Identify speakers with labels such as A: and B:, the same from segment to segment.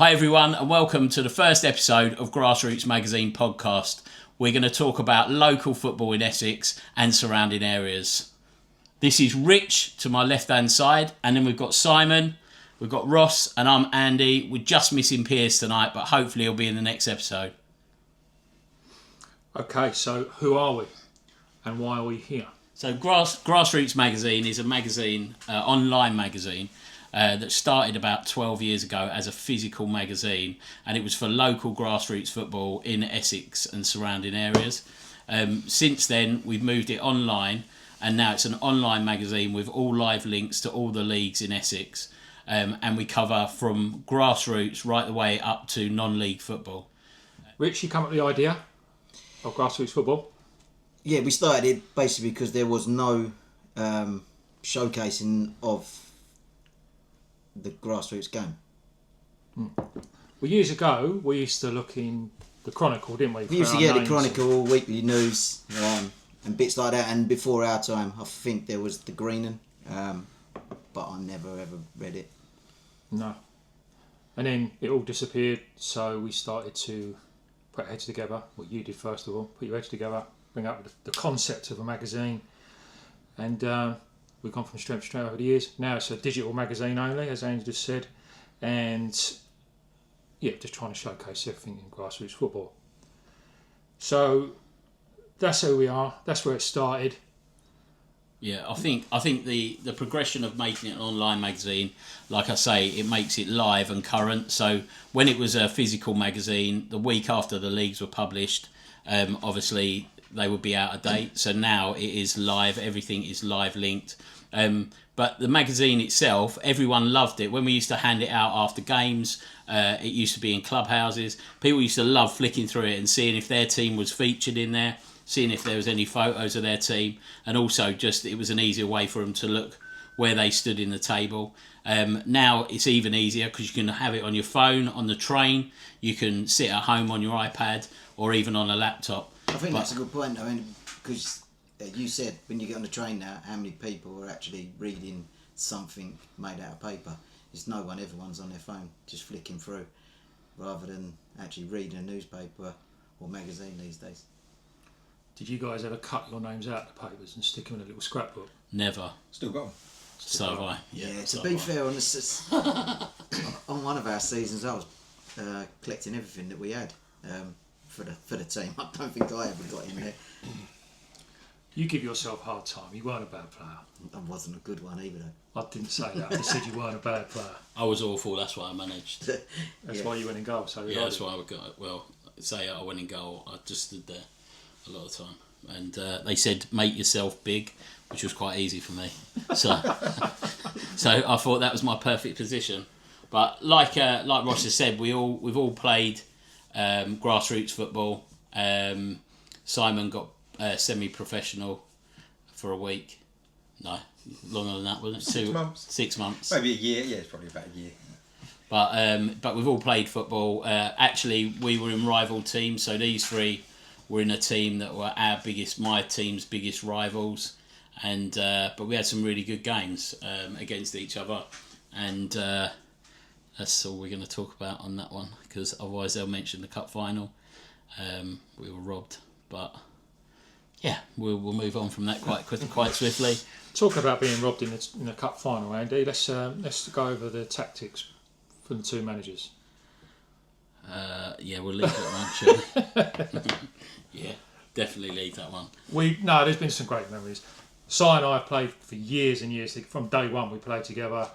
A: Hi everyone and welcome to the first episode of Grassroots Magazine podcast. We're going to talk about local football in Essex and surrounding areas. This is Rich to my left hand side, and then we've got Simon, we've got Ross, and I'm Andy. We're just missing Piers tonight, but hopefully he'll be in the next episode.
B: Okay, so who are we and why are we here?
A: So Grassroots Magazine is a magazine, online magazine, that started about 12 years ago as a physical magazine, and it was for local grassroots football in Essex and surrounding areas. Since then, we've moved it online, and now it's an online magazine with all live links to all the leagues in Essex, and we cover from grassroots right the way up to non-league football.
B: Rich, you come up with the idea of grassroots football?
C: Yeah, we started it basically because there was no showcasing of the grassroots game.
B: Well, years ago, we used to look in the Chronicle, didn't we?
C: We used to get the Chronicle, weekly news, and bits like that. And before our time, I think there was the Greenan, but I never ever read it.
B: No. And then it all disappeared, so we started to put our heads together. Well, you did first of all, put your heads together, bring up the concept of a magazine, and we've gone from strength to strength over the years. Now it's a digital magazine only, as Andy just said, and yeah, just trying to showcase everything in grassroots football. So that's who we are. That's where it started.
A: Yeah, I think the progression of making it an online magazine, like I say, it makes it live and current. So when it was a physical magazine, the week after the leagues were published, obviously they would be out of date. So now it is live, everything is live linked. But the magazine itself, everyone loved it. When we used to hand it out after games, it used to be in clubhouses. People used to love flicking through it and seeing if their team was featured in there, seeing if there was any photos of their team, and also just it was an easier way for them to look where they stood in the table. Now it's even easier because you can have it on your phone, on the train, you can sit at home on your iPad or even on a laptop.
C: I think that's a good point, though, because you said when you get on the train now, how many people are actually reading something made out of paper? It's no one, everyone's on their phone, just flicking through, rather than actually reading a newspaper or magazine these days.
B: Did you guys ever cut your names out of the papers and stick them in a little scrapbook?
A: Never.
D: Still got them.
A: So have I.
C: Yeah, to
A: so
C: be
A: have I.
C: fair, on one of our seasons, I was collecting everything that we had for the team. I don't think I ever got in there.
B: You give yourself a hard time. You weren't a bad player.
C: I wasn't a good one either, though.
B: I didn't say that. I just said you weren't a bad player.
A: I was awful, that's why I managed.
B: That's why you went in goal. So
A: Yeah, that's why I would go. Well, say I went in goal, I just stood there a lot of the time. And they said, make yourself big, which was quite easy for me. So I thought that was my perfect position. But like Ross has said, we've all played grassroots football. Simon got semi-professional for a week. No, longer than that, wasn't it?
D: 6 months.
A: 6 months.
D: Maybe a year. Yeah, it's probably about a year.
A: But we've all played football. Actually, we were in rival teams, so these three were in a team that were my team's biggest rivals, and but we had some really good games against each other, and that's all we're going to talk about on that one, because otherwise they'll mention the cup final. We were robbed, but yeah, we'll move on from that quite swiftly.
B: Talking about being robbed in the cup final, Andy, let's go over the tactics from the two managers.
A: Yeah, we'll leave that one, shall we? Yeah, definitely leave that one.
B: There's been some great memories. Si and I have played for years and years. From day one, we played together.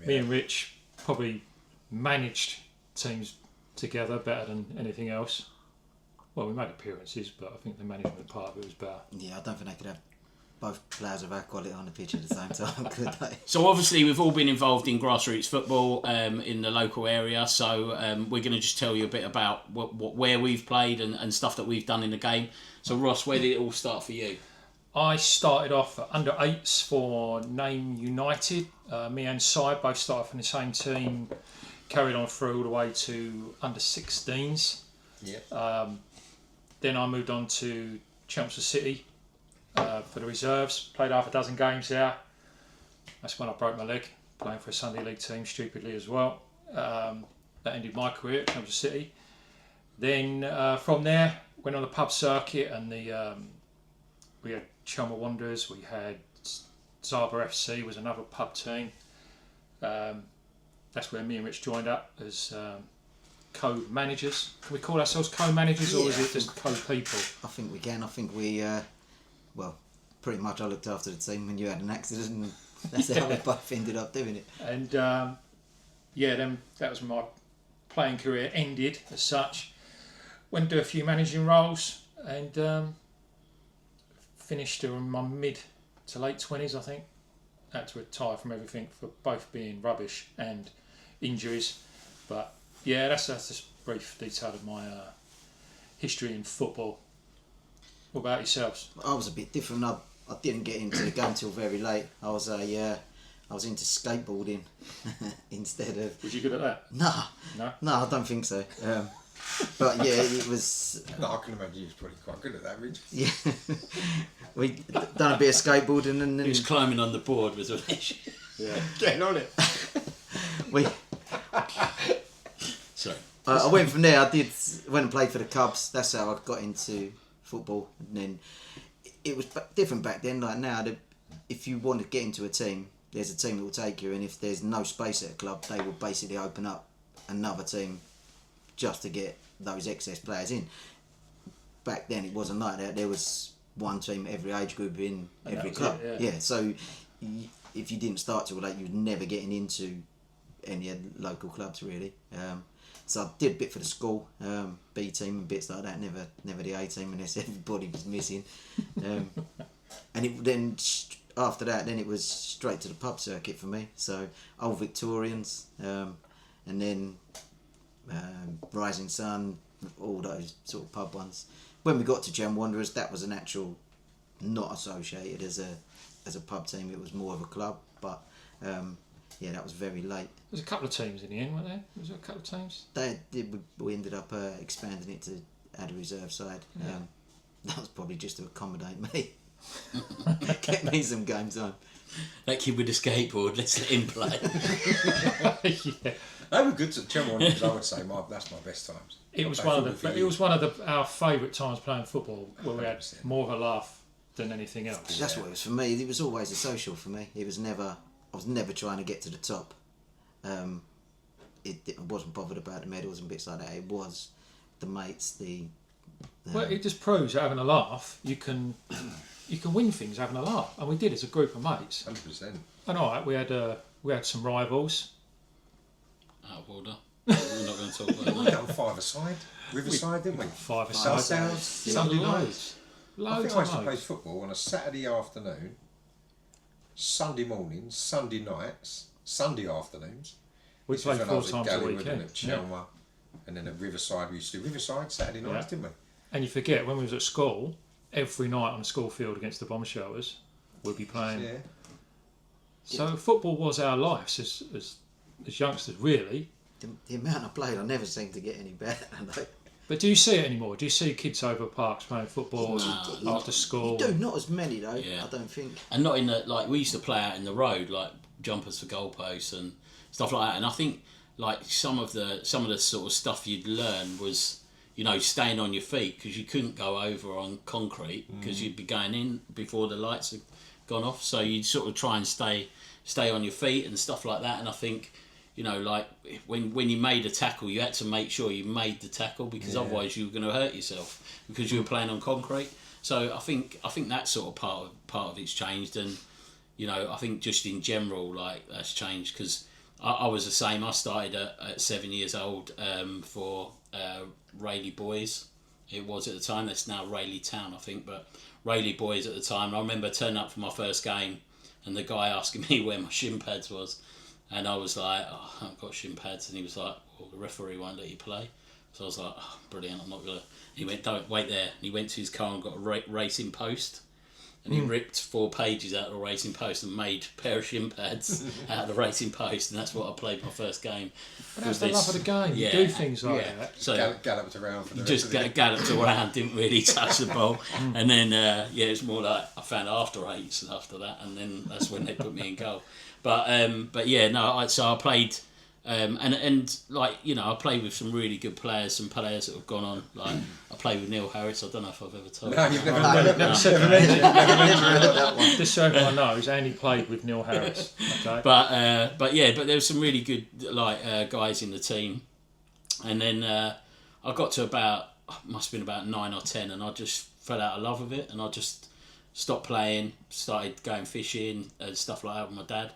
B: Yeah. Me and Rich probably managed teams together better than anything else. Well, we made appearances, but I think the management part of it was better.
C: Yeah, I don't think they could have both players of our quality on the pitch at the same time, could they?
A: So obviously we've all been involved in grassroots football in the local area, so we're going to just tell you a bit about where we've played and stuff that we've done in the game. So Ross, where did it all start for you?
B: I started off at under 8s for Name United. Me and Si both started off in the same team, carried on through all the way to under 16s.
D: Yeah.
B: Then I moved on to Chelmsford City for the reserves. Played half a dozen games there. That's when I broke my leg, playing for a Sunday League team, stupidly as well. That ended my career at Cambridge City. Then from there, went on the pub circuit, and we had Chelmer Wanderers, we had Zaba FC was another pub team. That's where me and Rich joined up as co-managers. Can we call ourselves co-managers, or is it just co-people?
C: I think we can. I think we, well, pretty much I looked after the team when you had an accident, and that's how we both ended up doing it.
B: And then that was my playing career ended as such. Went to do a few managing roles, and finished in my mid to late 20s, I think. Had to retire from everything for both being rubbish and injuries. But yeah, that's just a brief detail of my history in football. What about yourselves?
C: I was a bit different. I didn't get into the game till very late. I was into skateboarding instead of.
B: Was you good at that?
C: No, I don't think so. But yeah, it was.
D: No, I can imagine you was probably quite good at that, Rich.
C: Yeah, we done a bit of skateboarding, and then
A: He was climbing on the board with a
B: Yeah, getting on it.
C: we.
A: Sorry.
C: I went from there. I went and played for the Cubs. That's how I got into football. And then it was different back then. Like now, if you want to get into a team, there's a team that will take you, and if there's no space at a club, they will basically open up another team just to get those excess players in. Back then, it wasn't like that. There was one team every age group in every club. Yeah. So if you didn't start till late, you were never getting into any local clubs really. So I did a bit for the school, B team and bits like that. Never the A team unless everybody was missing. And then after that, then it was straight to the pub circuit for me. So Old Victorians, and then Rising Sun, all those sort of pub ones. When we got to Gem Wanderers, that was an actual, not associated as a pub team. It was more of a club, but yeah, that was very late.
B: There's a couple of teams in the end, weren't there? Was there a couple of teams?
C: We ended up expanding it to add a reserve side.
B: Yeah.
C: That was probably just to accommodate me. Get me some games on.
A: That kid with the skateboard, let's let him play.
B: Yeah.
D: They were good to Chelsea Wanderers, I would say. That's my best times.
B: It was one of our favourite times playing football, where we had more of a laugh than anything else.
C: That's what it was for me. It was always a social for me. I was never trying to get to the top. I wasn't bothered about the medals and bits like that. It was the mates,
B: Well, it just proves that having a laugh, you can win things having a laugh, and we did as a group of mates.
D: 100%.
B: And all right, we had some rivals.
A: Out of order. We're not going to talk about
D: We
A: that.
D: done five-a-side, Riverside, didn't we?
B: Five-a-side.
D: Sunday night.
B: Loads.
D: I think I used to
B: and
D: play
B: loads.
D: football on a Saturday afternoon, Sunday mornings, Sunday nights, Sunday afternoons.
B: We
D: This was
B: played
D: when I
B: 4
D: was at
B: times a
D: Gallywood
B: week.
D: and at Chelmer, and then at Riverside. We used to do Riverside Saturday nights, didn't we?
B: And you forget, when we was at school, every night on the school field against the bomb shelters, we'd be playing.
D: Yeah.
B: So football was our lives as youngsters, really.
C: The amount I played, I never seemed to get any better.
B: But do you see it anymore? Do you see kids over parks playing football
A: No,
B: after school?
C: You do, not as many though.
A: Yeah.
C: I don't think.
A: And not in the, like, we used to play out in the road, like jumpers for goalposts and stuff like that. And I think, like, some of the sort of stuff you'd learn was, you know, staying on your feet, because you couldn't go over on concrete because you'd be going in before the lights had gone off. So you'd sort of try and stay on your feet and stuff like that. And I think, you know, like when you made a tackle, you had to make sure you made the tackle, because otherwise you were going to hurt yourself because you were playing on concrete. So I think that sort of part of it's changed, and you know, I think just in general, like, that's changed, because I was the same. I started at 7 years old for Rayleigh Boys. It was at the time. That's now Rayleigh Town, I think, but Rayleigh Boys at the time. I remember turning up for my first game, and the guy asking me where my shin pads was. And I was like, oh, I haven't got shin pads. And he was like, well, the referee won't let you play. So I was like, oh, brilliant, I'm not going to... He went, don't, wait there. And he went to his car and got a racing post. And he ripped 4 pages out of the racing post and made a pair of shin pads out of the racing post. And that's what I played my first game.
B: But that's the love of the game.
A: Yeah,
B: You do things like that.
A: So
D: Galloped around for the
A: just
D: rest of
A: galloped around, didn't really touch the ball. And then, it's more like I found after 8s after that. And then that's when they put me in goal. But yeah, no. So I played And like, you know, I played with some really good players, some players that have gone on. Like, I played with Neil Harris. I don't know if I've ever told
D: No,
A: you.
D: you've never,
B: Never said
C: that one.
B: Just so everyone knows, Andy played with Neil Harris. Okay.
A: But there were some really good guys in the team, and then I got to about, must have been about 9 or 10, and I just fell out of love with it, and I just stopped playing, started going fishing and stuff like that with my dad,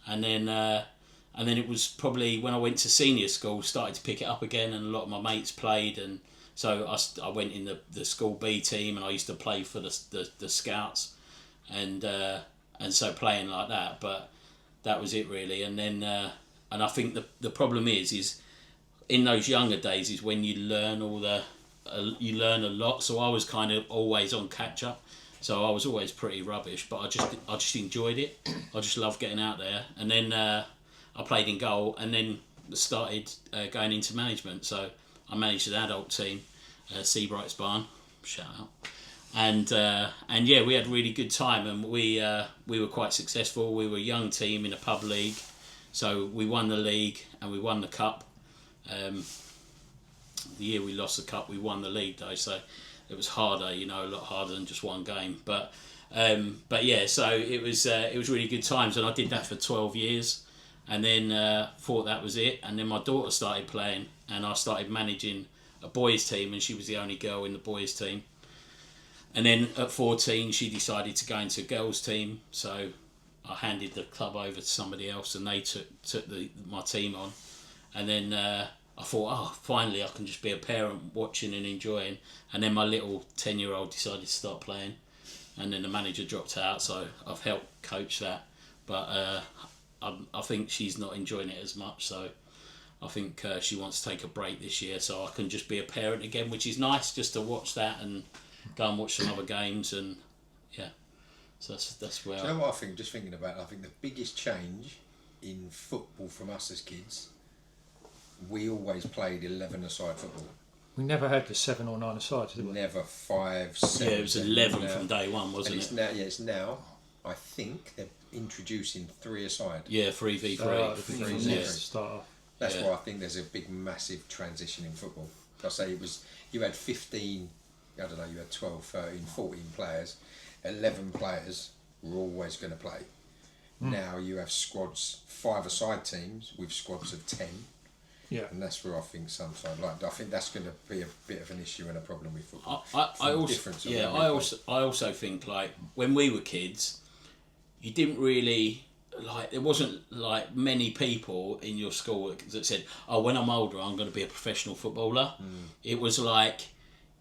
A: and then it was probably when I went to senior school, started to pick it up again, and a lot of my mates played, and so I went in the school B team, and I used to play for the scouts, and so playing like that. But that was it really, and then and I think the problem is in those younger days is when you learn you learn a lot. So I was kind of always on catch up. So I was always pretty rubbish, but I just enjoyed it. I just loved getting out there, and then I played in goal, and then started going into management. So I managed an adult team, Seabright's Barn, shout out, and yeah, we had a really good time, and we were quite successful. We were a young team in a pub league, so we won the league and we won the cup. The year we lost the cup, we won the league though, so it was harder, you know, a lot harder than just one game. But yeah, so it was really good times, and I did that for 12 years, and then thought that was it. And then my daughter started playing, and I started managing a boys team, and she was the only girl in the boys team. And then at 14, she decided to go into a girls team, so I handed the club over to somebody else, and they took my team on. And then I thought, finally I can just be a parent watching and enjoying. And then my little 10-year-old decided to start playing, and then the manager dropped out, so I've helped coach that. But I think she's not enjoying it as much, so I think she wants to take a break this year, so I can just be a parent again, which is nice, just to watch that and go and watch some other games. And yeah, so that's where.
D: Do you know what I think? Just thinking about it, I think the biggest change in football from us as kids, we always played 11-a-side football.
B: We never had the 7 or 9-a-side, did we?
D: Never 5, 7.
A: Yeah, it was 11 from day one, wasn't it?
D: It's now. I think they're introducing 3-a-side.
A: Yeah, 3v3.
B: Yeah. Start off.
D: That's why I think there's a big, massive transition in football. I say you had 15, I don't know, you had 12, 13, 14 players. 11 players were always going to play. Now you have squads, 5-a-side teams with squads of 10.
B: Yeah.
D: And that's where I think sometimes, I think that's going to be a bit of an issue and a problem with football.
A: I also think, like, when we were kids, you didn't really, like, there wasn't like many people in your school that said, when I'm older I'm going to be a professional footballer. It was like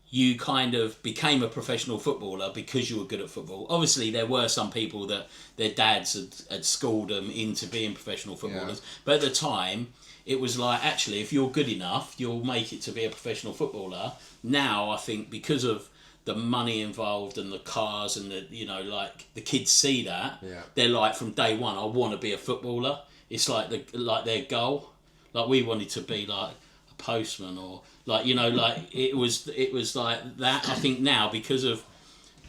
A: you kind of became a professional footballer because you were good at football. Obviously there were some people that their dads had schooled them into being professional footballers, but at the time it was like, actually, if you're good enough, you'll make it to be a professional footballer. Now, I think because of the money involved and the cars and the, you know, like, the kids see that, they're like, from day one, I want to be a footballer. It's like their goal. Like, we wanted to be like a postman, or like, you know, like it was like that. I think now, because of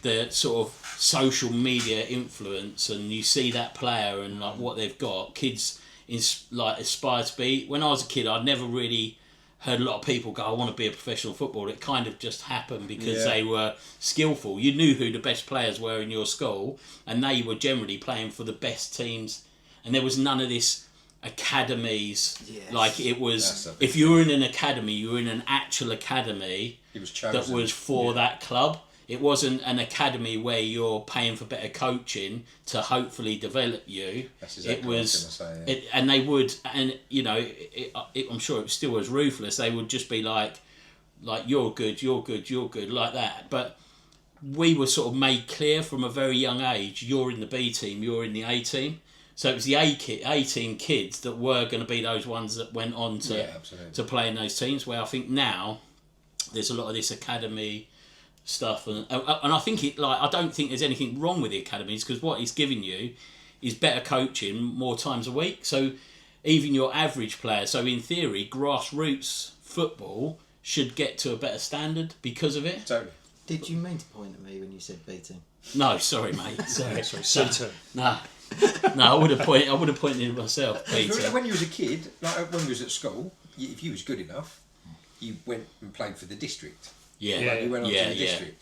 A: the sort of social media influence, and you see that player and like what they've got, kids aspire to be. When I was a kid, I'd never really heard a lot of people go, I want to be a professional footballer. It kind of just happened because they were skillful. You knew who the best players were in your school, and they were generally playing for the best teams, and there was none of this academies. Like, it was, if you were in an academy, you were in an actual academy that was for that club. It wasn't an academy where you're paying for better coaching to hopefully develop you. That's exactly what I was going to say. And they would, and you know, I'm sure it still was ruthless. They would just be like you're good, like that. But we were sort of made clear from a very young age, you're in the B team, you're in the A team. So it was the A team kids that were going to be those ones that went on to play in those teams. Where I think now there's a lot of this academy stuff, and I think I don't think there's anything wrong with the academies, because what it's giving you is better coaching more times a week. So even your average player, so in theory, grassroots football should get to a better standard because of it.
C: Did you mean to point at me when you said B team?
A: No, sorry, mate. Sorry.
B: C team.
A: No. No, I would have pointed at myself, Peter.
D: When you was a kid, like when we was at school, if you was good enough, you went and played for the district.
A: Yeah,
D: You went on to the district.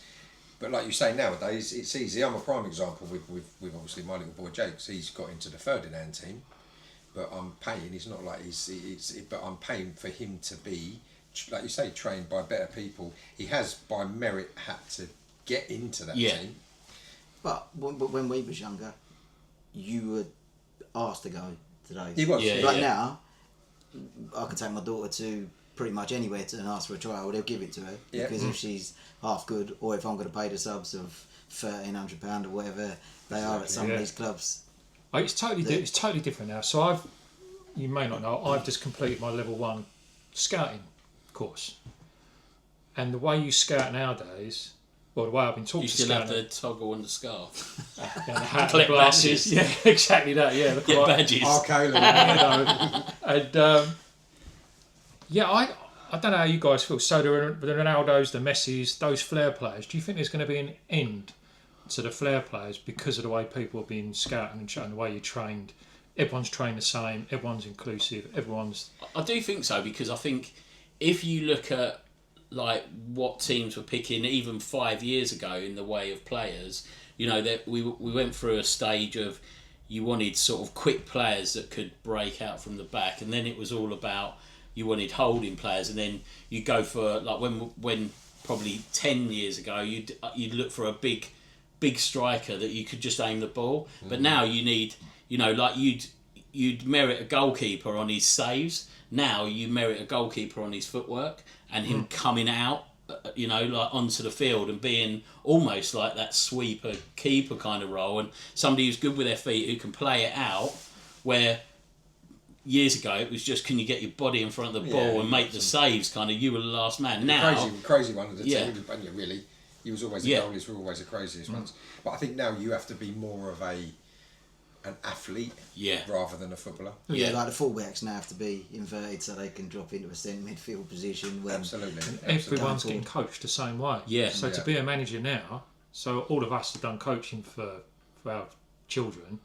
D: But like you say nowadays, it's easy. I'm a prime example with obviously my little boy Jakes. He's got into the Ferdinand team, but I'm paying. It's not like but I'm paying for him to be, like you say, trained by better people. He has by merit had to get into that team.
C: But when we was younger, you were asked to go to those.
D: He was.
C: Now, I can take my daughter to pretty much anywhere and ask for a trial. They'll give it to her because if she's half good, or if I'm going to pay the subs of £1,300 or whatever they are at some of these clubs.
B: It's totally different now. So you may not know, I've just completed my level 1 scouting course, and the way you scout nowadays. Well, the way I've been taught
A: you
B: to
A: still
B: scout...
A: have the toggle and the scarf.
B: And the hat and glasses. Yeah, exactly that, yeah.
A: Get badges.
B: I don't know how you guys feel. So the Ronaldos, the Messis, those flair players, do you think there's going to be an end to the flair players because of the way people are being scouted and the way you're trained? Everyone's trained the same, everyone's inclusive, everyone's...
A: I do think so, because I think if you look at like what teams were picking even 5 years ago in the way of players, you know, that we went through a stage of you wanted sort of quick players that could break out from the back, and then it was all about you wanted holding players, and then you go for like when probably 10 years ago you'd look for a big striker that you could just aim the ball, but now you need, you know, like you'd merit a goalkeeper on his saves. Now you merit a goalkeeper on his footwork and him coming out, you know, like onto the field and being almost like that sweeper keeper kind of role, and somebody who's good with their feet who can play it out. Where years ago it was just, can you get your body in front of the ball and make the saves? Kind of, you were the last man. Now,
D: crazy one of the team. Really, he was always the goalies were always the craziest ones. But I think now you have to be more of an athlete rather than a footballer.
C: Yeah, like the fullbacks now have to be inverted so they can drop into a centre midfield position.
D: Absolutely.
B: And everyone's getting coached the same way.
A: Yeah.
B: So to be a manager now, so all of us have done coaching for our children,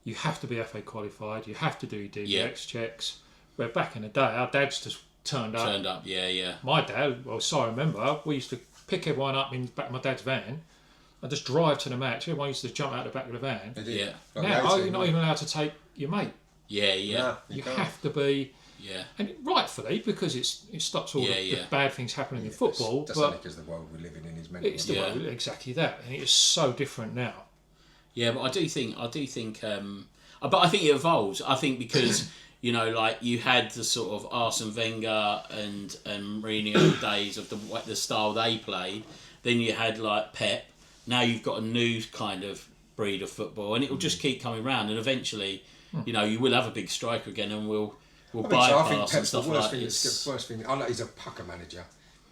B: you have to be FA qualified, you have to do DBX checks. Where back in the day, our dads just turned up. My dad, I remember, we used to pick everyone up in the back of my dad's van and just drive to the match. Everyone used to jump out the back of the van.
A: Yeah.
B: Now you're not even allowed to take your mate.
A: Yeah.
B: You have to be.
A: Yeah.
B: And rightfully, because it stops all the bad things happening in football.
D: That's only because the world we're living in is mental.
B: It's the world, exactly that, and it is so different now.
A: Yeah, but I do think, but I think it evolves. I think because you know, like you had the sort of Arsene Wenger and Mourinho days of the style they played. Then you had like Pep. Now you've got a new kind of breed of football, and it will just keep coming round. And eventually, you know, you will have a big striker again, and we'll bypass and stuff like this.
D: The worst thing. I know he's a pucker manager,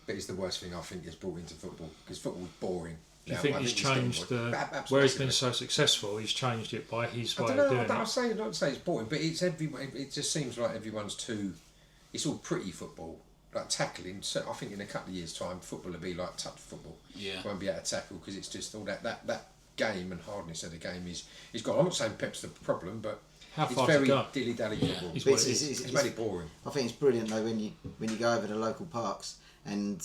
D: but it's the worst thing I think he's brought into football, because football's boring.
B: Do you think he's changed where he's been so successful? He's changed it by his way of doing it.
D: I'll not say it's boring, but it's it just seems like everyone's too. It's all pretty football, like tackling. So I think in a couple of years' time, football will be like touch football.
A: Yeah,
D: won't be able to tackle because it's just all that game and hardness of the game is gone. I'm not saying Pep's the problem, but it's very dilly-dally football. It's made it boring.
C: I think it's brilliant though when you go over to local parks. And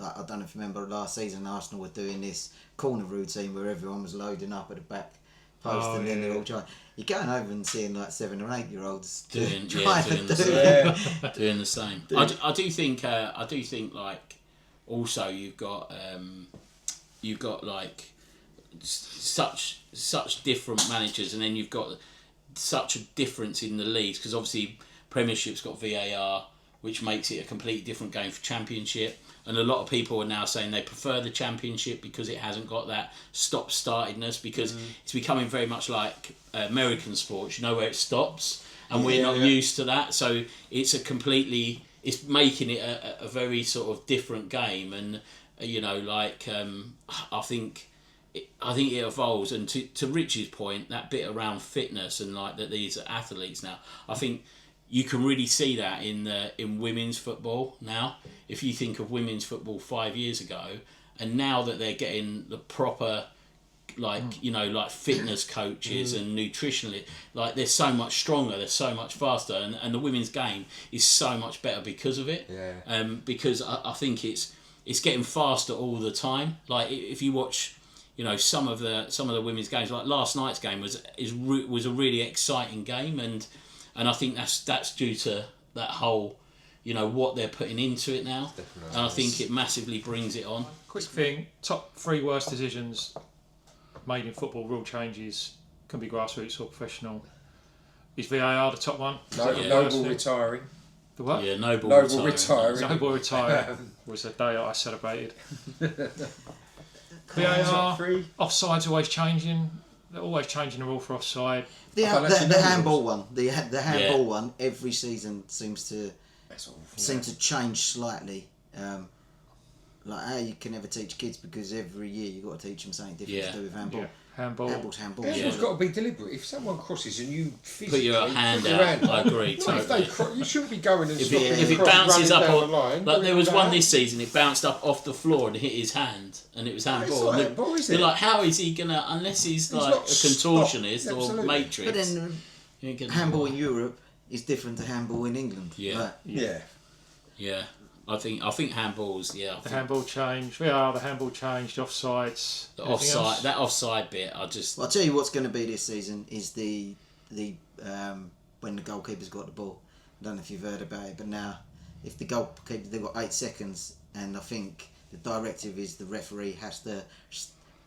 C: I don't know if you remember last season, Arsenal were doing this corner routine where everyone was loading up at the back post, and then they're all trying. You're going over and seeing like 7 or 8 year olds doing the
A: same. I do think like also you've got like such different managers, and then you've got such a difference in the leagues, because obviously Premiership's got VAR, which makes it a completely different game for Championship. And a lot of people are now saying they prefer the Championship because it hasn't got that stop-startedness, because it's becoming very much like American sports, you know, where it stops, and we're not used to that. So it's it's making it a very sort of different game. And, you know, like, I think it evolves. And to Rich's point, that bit around fitness and like that these are athletes now, I think you can really see that in women's football now. If you think of women's football 5 years ago, and now that they're getting the proper like fitness coaches and nutritionalists. Like they're so much stronger, they're so much faster, and the women's game is so much better because of it.
D: Yeah.
A: Because I think it's getting faster all the time. Like if you watch, some of the women's games, like last night's game was a really exciting game, and I think that's due to that whole, what they're putting into it now.
D: Definitely.
A: And I think it massively brings it on.
B: Quick thing, top 3 worst decisions made in football, rule changes, can be grassroots or professional. Is VAR the top one?
D: Noble retiring.
B: The what?
A: Yeah, Noble
D: retiring.
B: Noble retiring was the day I celebrated. VAR,
D: Top 3.
B: offside's always changing. They're always changing the rule for offside.
C: The
D: that's
C: handball one, the handball one, every season seems to change slightly. Like how you can never teach kids because every year you've got to teach them something different to do with handball.
B: Yeah. Handball.
C: Handball's handball.
D: Handball's got to be deliberate. If someone crosses and you physically
A: Put your hand
D: put your
A: out.
D: hand
A: I agree.
D: Well, if they
A: Totally.
D: you shouldn't be going and
A: If
D: stopping
A: it
D: the cross
A: bounces
D: running
A: up
D: down
A: on,
D: the line.
A: like there was
D: bring it
A: one
D: back.
A: this season, it bounced up off the floor and hit his hand, and it was handball.
D: not
A: And
D: handball, is
A: they're
D: it?
A: like, how is he gonna? Unless he's like
D: not
A: a contortionist
D: stopped.
A: or
D: Absolutely.
A: matrix.
C: But then
A: you ain't gonna-
C: handball in Europe is different to handball in England.
A: Yeah.
C: Like,
D: Yeah.
A: Yeah, I think handballs. Yeah, I
B: The
A: think
B: handball changed. VAR, the handball changed. Offsides.
A: the
B: anything
A: offside,
B: else?
A: that offside bit. I just
C: Well, I'll tell you what's going to be this season is the when the goalkeeper's got the ball. I don't know if you've heard about it, but now if the goalkeeper, they've got 8 seconds, and I think the directive is the referee has to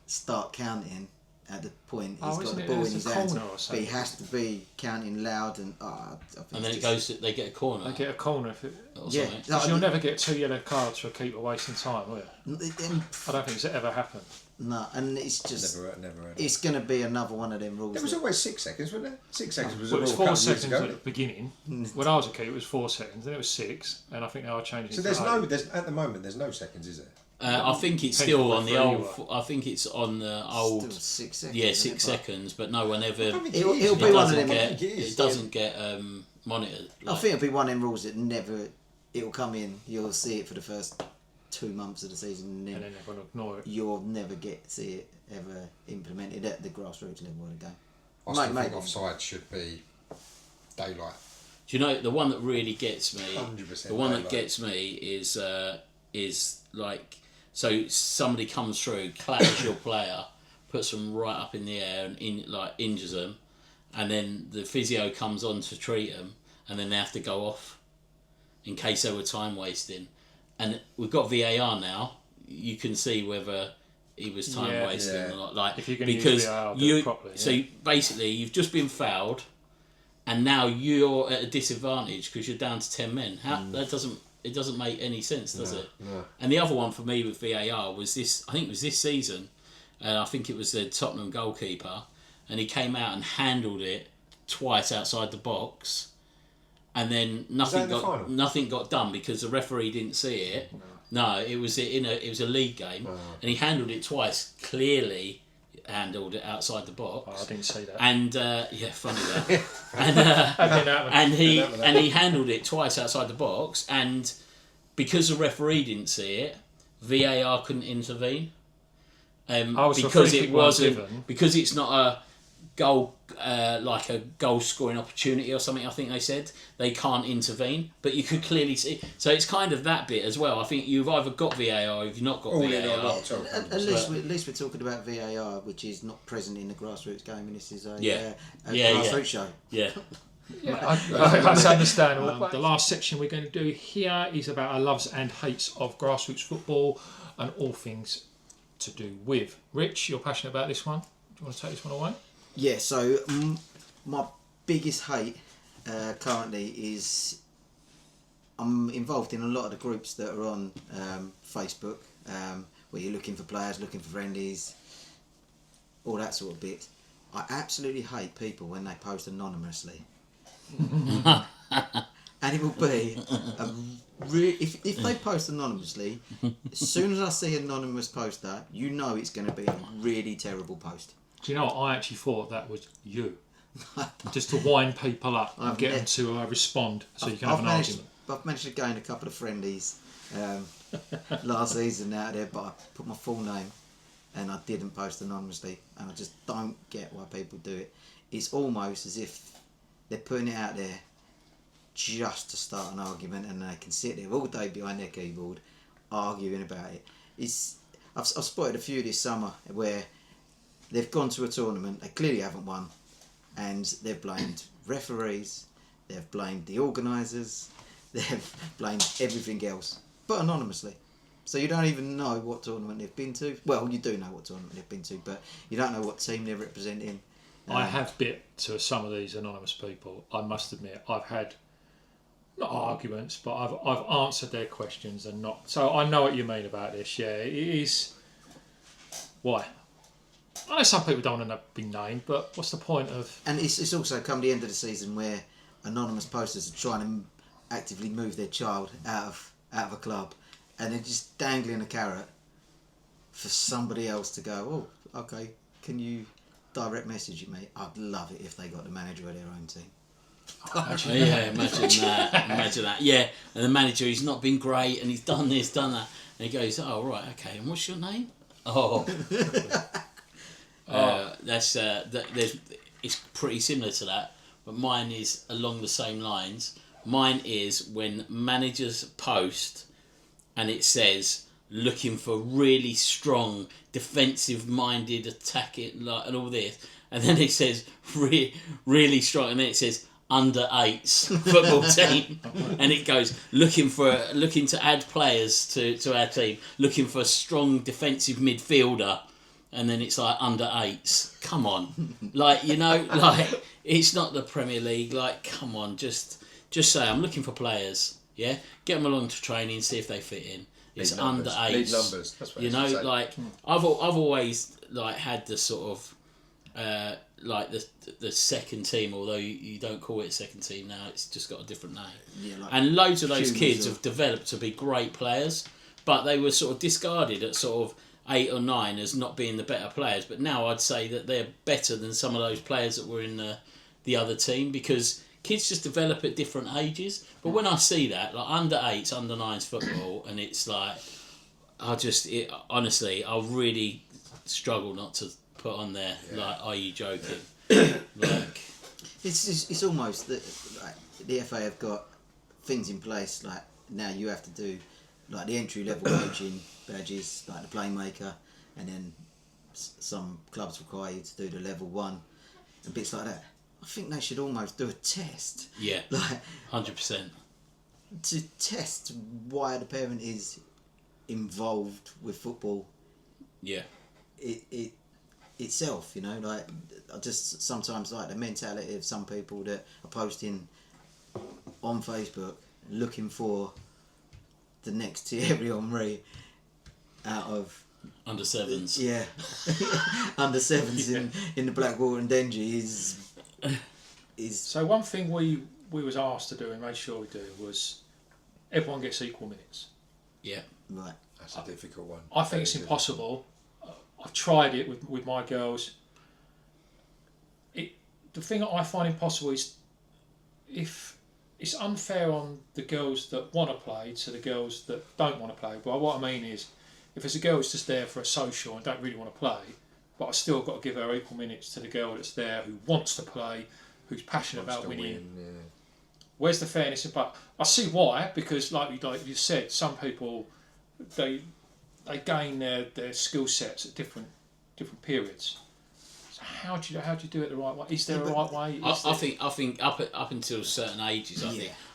C: start counting at the point he's got
B: isn't
C: the
B: it
C: ball in
B: there's
C: his
B: a
C: hands.
B: corner or
C: But he
B: something?
C: has to be counting loud and I think
A: and then
C: it's
A: it
C: just-
A: goes. They get a corner.
B: They get a corner. If it,
A: or
C: Yeah,
A: something.
B: because you'll never get 2 yellow cards for a keeper wasting time, will you?
C: and-
B: I don't think it's ever happened.
C: no, and it's just
D: Never heard.
C: it's going to be another one of them rules.
D: There was
C: that-
D: always 6 seconds, wasn't there? 6 seconds was a
B: Well, it was
D: rule
B: 4
D: a couple of years
B: seconds
D: ago.
B: at the beginning. When I was a kid, it was 4 seconds, then it was 6, and I think they are changing.
D: So
B: it
D: there's
B: to
D: no,
B: 8.
D: there's at the moment there's no seconds, is there?
A: I think it's
B: Depends
A: still
B: what
A: on the
B: referee
A: old.
B: you
A: I think it's on the
C: still
A: old.
C: 6 seconds.
A: Yeah,
C: isn't
A: 6
C: it? But
A: seconds, but no one ever.
D: I think
C: It'll
D: it is.
C: be
A: It
C: one of
A: doesn't
C: them.
A: get.
D: I think it is,
A: It doesn't get monitored.
C: I think it'll be one of them rules that never. It'll come in. You'll see it for the first 2 months of the season, and
B: And
C: then
B: then everyone will ignore it.
C: you'll never see it ever implemented at the grassroots level of the game.
D: I still
C: Mate,
D: think
C: mate.
D: offside should be daylight.
A: Do you know the one that really gets me?
D: 100%
A: The one that
D: daylight.
A: gets me is like, so somebody comes through, clatters your player, puts them right up in the air and injures them, and then the physio comes on to treat them, and then they have to go off in case they were time wasting. And we've got VAR now. You can see whether he was time
B: Yeah.
A: wasting
D: Yeah.
A: or not. Like,
B: If you're gonna use
A: because
B: VAR, do it properly,
A: so
B: yeah.
A: basically you've just been fouled, and now you're at a disadvantage because you're down to 10 men. How that doesn't make any sense, does it?
D: No.
A: And the other one for me with VAR was this. I think it was this season. I think it was the Tottenham goalkeeper, and he came out and handled it twice outside the box, and then
D: in the final?
A: nothing got done because the referee didn't see it. No, it was a league game, and he handled it twice. Clearly, handled it outside the box.
B: Oh, I didn't see that.
A: And yeah, funny that.
B: And
A: and he handled it twice outside the box, and because the referee didn't see it, VAR couldn't intervene.
B: Oh, so
A: Because
B: free
A: it
B: kick wasn't
A: wasn't
B: given.
A: because it's not a goal like a goal scoring opportunity or something. I think they said they can't intervene, but you could clearly see. So it's kind of that bit as well. I think you've either got VAR or you've not got
D: All in or
A: VAR.
D: not.
C: At least we're talking about VAR, which is not present in the grassroots game, and this is a
A: Yeah.
C: a
A: Yeah,
C: grassroots
A: yeah.
C: show.
A: Yeah.
B: That's understandable. The last section we're going to do here is about our loves and hates of grassroots football and all things to do with. Rich, you're passionate about this one. Do you want to take this one away?
C: Yeah, so my biggest hate currently is I'm involved in a lot of the groups that are on Facebook, where you're looking for players, looking for friendlies, all that sort of bit. I absolutely hate people when they post anonymously. And it will be if they post anonymously, as soon as I see an anonymous poster, you know it's going to be a really terrible post.
B: Do you know what? I actually thought that was you. Just to wind people up and get them to respond so you can have an argument.
C: I've managed to gain a couple of friendlies last season out there, but I put my full name. and I didn't post anonymously, and I just don't get why people do it. It's almost as if they're putting it out there just to start an argument, and they can sit there all day behind their keyboard arguing about it. I've spotted a few this summer where they've gone to a tournament, they clearly haven't won, and they've blamed referees, they've blamed the organisers, they've blamed everything else, but anonymously. So you don't even know what tournament they've been to. Well, you do know what tournament they've been to, but you don't know what team they're representing.
B: I have bit to some of these anonymous people. I must admit, I've had not arguments, but I've answered their questions and not. So I know what you mean about this. Yeah, it is. Why? I know some people don't want to be named, but what's the point of?
C: And it's also come the end of the season where anonymous posters are trying to actively move their child out of a club, and they're just dangling a carrot for somebody else to go, oh, okay, can you direct message me? I'd love it if they got the manager of their own team.
A: Imagine that. Yeah, and the manager, he's not been great, and he's done this, done that, and he goes, oh right, okay, and what's your name? Oh, it's pretty similar to that, but mine is along the same lines. Mine is when managers post, and it says looking for really strong, defensive-minded, attacking, and all this, and then it says really strong, and then it says under 8s football team, and it goes looking to add players to our team, looking for a strong defensive midfielder, and then it's like under 8s. Come on, it's not the Premier League. Like, come on, just say I'm looking for players. Yeah, get them along to training, see if they fit in. It's under 8s.
D: Need numbers. That's what
A: I've always had the sort of the second team, although you don't call it second team now, it's just got a different name. Yeah, and loads of those kids have developed to be great players, but they were sort of discarded at sort of 8 or 9 as not being the better players. But now I'd say that they're better than some of those players that were in the other team, because kids just develop at different ages. But when I see that, like under 8s, under 9s football, and it's like, honestly, I really struggle not to put on there, like, are you joking? Like,
C: it's almost that, like, the FA have got things in place, like now you have to do like the entry level coaching badges, like the playmaker, and then some clubs require you to do the level 1 and bits like that. I think they should almost do a test.
A: Yeah,
C: like
A: 100%.
C: To test why the parent is involved with football.
A: Yeah.
C: It itself, like, I just sometimes like the mentality of some people that are posting on Facebook looking for the next Thierry Henry out of
A: under 7s.
C: Yeah, under 7s in the Blackwater and Dengie is.
B: So one thing we was asked to do and made sure we do was everyone gets equal minutes.
A: Yeah,
C: right.
D: That's a difficult one.
B: I think it's impossible. I've tried it with my girls. The thing that I find impossible is if it's unfair on the girls that want to play to the girls that don't want to play. But what I mean is, if there's a girl that's just there for a social and don't really want to play, but I still got to give her equal minutes to the girl that's there who wants to play, who's passionate about winning. Where's the fairness? But I see why, because like you said, some people they gain their skill sets at different periods. So how do you do it the right way? Is there a right way?
A: I think up until certain ages,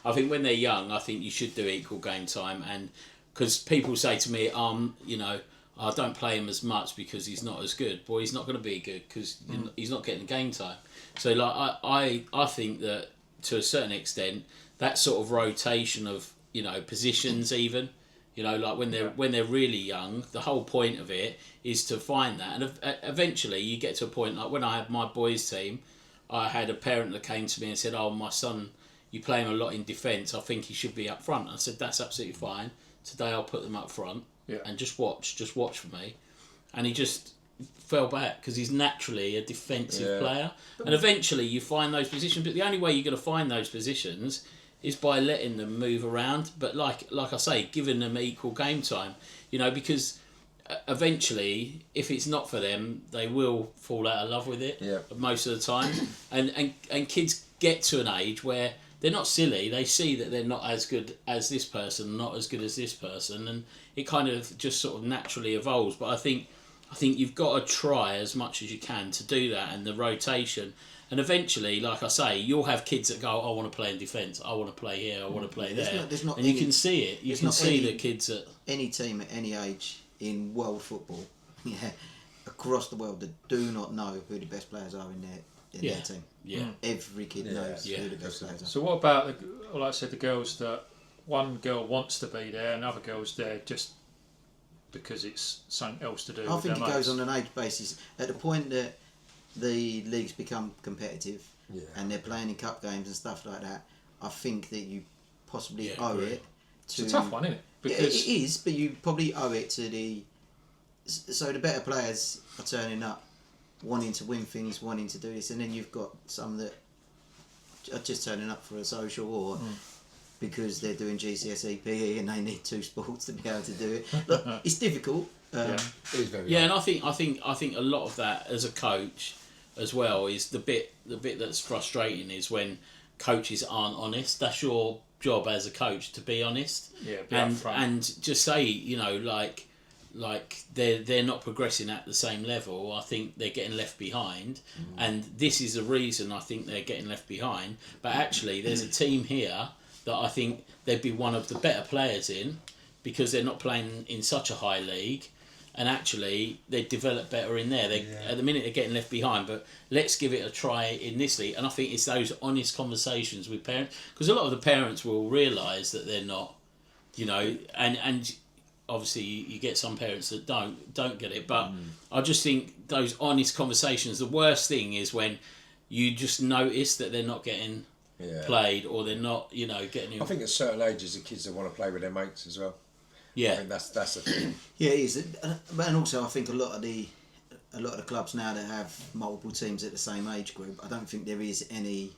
A: I think when they're young, I think you should do equal game time, and because people say to me, I don't play him as much because he's not as good. Boy, he's not going to be good because he's not getting game time. So like I think that to a certain extent, that sort of rotation of positions even. Like when they're really young, the whole point of it is to find that, and eventually you get to a point like when I had my boys' team, I had a parent that came to me and said, "Oh, my son, you play him a lot in defence. I think he should be up front." I said, "That's absolutely fine. Today I'll put them up front and just watch for me," and he just fell back because he's naturally a defensive player, and eventually you find those positions. But the only way you're going to find those positions is by letting them move around, but like I say, giving them equal game time, because eventually, if it's not for them, they will fall out of love with it.
D: Yeah.
A: Most of the time, and kids get to an age where they're not silly. They see that they're not as good as this person, not as good as this person, and it kind of just sort of naturally evolves. But I think you've got to try as much as you can to do that, and the rotation. And eventually, like I say, you'll have kids that go, I want to play in defence, I want to play here, I want to play there. And you can see it. You can see the kids that...
C: Any team at any age in world football, across the world, that do not know who the best players are in their team.
A: Yeah.
C: Every kid knows who the best players are.
B: So what about, like I said, the girls that one girl wants to be there and other girls there just because it's something else to do?
C: I think it goes on an age basis. At the point that the leagues become competitive and they're playing in cup games and stuff like that, I think that you possibly owe it to...
B: It's a tough one, isn't it? Because
C: it is, but you probably owe it to the... So the better players are turning up, wanting to win things, wanting to do this, and then you've got some that are just turning up for a social or because they're doing GCSE PE and they need 2 sports to be able to do it. Look, it's difficult.
D: It is very
A: and I think a lot of that as a coach as well is the bit that's frustrating is when coaches aren't honest. That's your job as a coach, to be honest.
B: Be
A: and
B: upfront.
A: and just say, like they're not progressing at the same level. I think they're getting left behind, and this is the reason I think they're getting left behind. But actually, there's a team here that I think they'd be one of the better players in, because they're not playing in such a high league, and actually they develop better in there. At the minute they're getting left behind, but let's give it a try in this league. And I think it's those honest conversations with parents, because a lot of the parents will realise that they're not, and obviously you get some parents that don't get it. But I just think those honest conversations. The worst thing is when you just notice that they're not getting played, or they're not, getting.
D: I think at certain ages the kids that want to play with their mates as well.
A: Yeah,
D: I think that's the thing.
C: Yeah, it is. And also I think a lot of the clubs now that have multiple teams at the same age group, I don't think there is any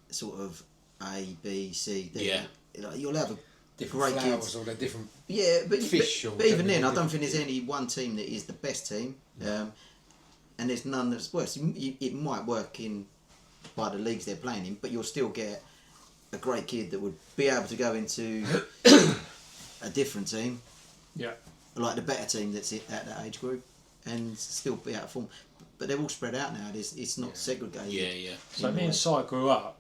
C: sort of A, B, C, D.
A: Yeah.
C: Like, you'll have a
D: Different
C: great
D: flowers
C: kids.
D: or they're different
C: fish.
D: or
C: But even then, I
D: different-
C: don't think there's any one team that is the best team, and there's none that's worse. It might work by the leagues they're playing in, but you'll still get a great kid that would be able to go into a different team, like the better team that's at that age group, and still be out of form. But they're all spread out now. It's not segregated.
A: Yeah.
B: So me and Si grew up,